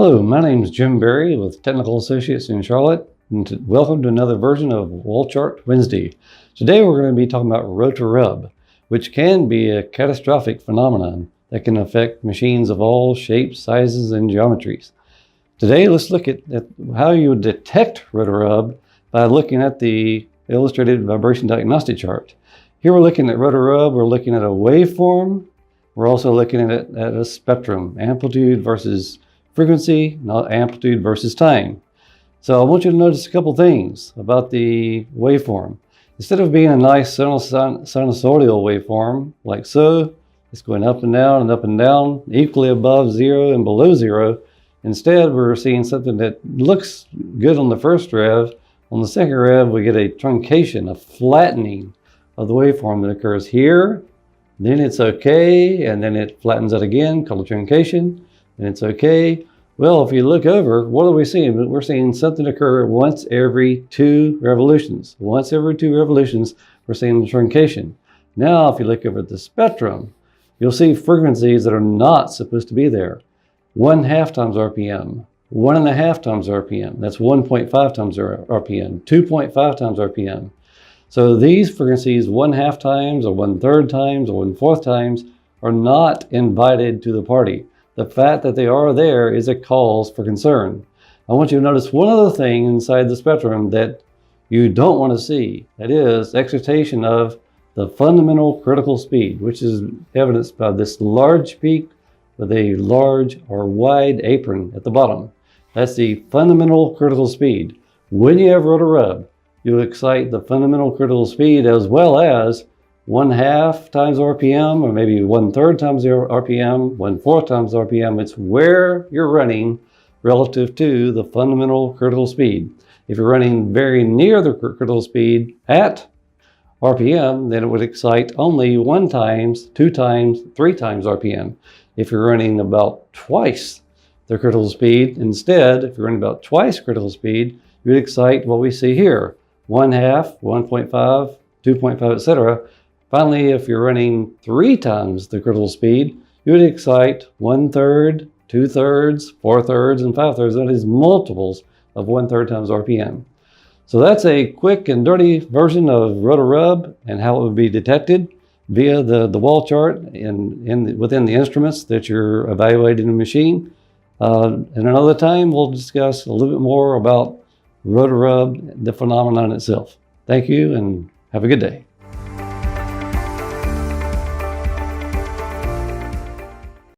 Hello, my name is Jim Berry with Technical Associates in Charlotte, and welcome to another version of Wall Chart Wednesday. Today we're going to be talking about Rotor Rub, which can be a catastrophic phenomenon that can affect machines of all shapes, sizes, and geometries. Today let's look at how you would detect Rotor Rub by looking at the illustrated vibration diagnostic chart. Here we're looking at Rotor Rub, we're looking at a waveform, we're also looking at it at a spectrum, amplitude versus frequency, not amplitude versus time. So I want you to notice a couple things about the waveform. Instead of being a nice sinusoidal waveform like so, it's going up and down, equally above zero and below zero. Instead, we're seeing something that looks good on the first rev. On the second rev, we get a truncation, a flattening of the waveform that occurs here. Then it's okay, and then it flattens out again, called a truncation, and it's okay. Well, if you look over, what are we seeing? We're seeing something occur once every 2 revolutions. Once every 2 revolutions, we're seeing the truncation. Now, if you look over at the spectrum, you'll see frequencies that are not supposed to be there. 1/2 times RPM, 1.5 times RPM, that's 1.5 times RPM, 2.5 times RPM. So these frequencies, 1/2 times or 1/3 times or 1/4 times, are not invited to the party. The fact that they are there is a cause for concern. I want you to notice one other thing inside the spectrum that you don't want to see. That is excitation of the fundamental critical speed, which is evidenced by this large peak with a large or wide apron at the bottom. That's the fundamental critical speed. When you have Rotor Rub, you'll excite the fundamental critical speed as well as 1/2 times RPM, or maybe 1/3 times RPM, 1/4 times RPM. It's where you're running relative to the fundamental critical speed. If you're running very near the critical speed at RPM, then it would excite only 1 times, 2 times, 3 times RPM. If you're running about twice the critical speed, instead, if you're running about twice critical speed, you would excite what we see here, 1/2, 1.5, 2.5, etc. Finally, if you're running 3 times the critical speed, you would excite 1/3, 2/3, 4/3, and 5/3. That is multiples of 1/3 times RPM. So that's a quick and dirty version of Rotor Rub and how it would be detected via the wall chart within the instruments that you're evaluating the machine. And another time, we'll discuss a little bit more about Rotor Rub, the phenomenon itself. Thank you and have a good day.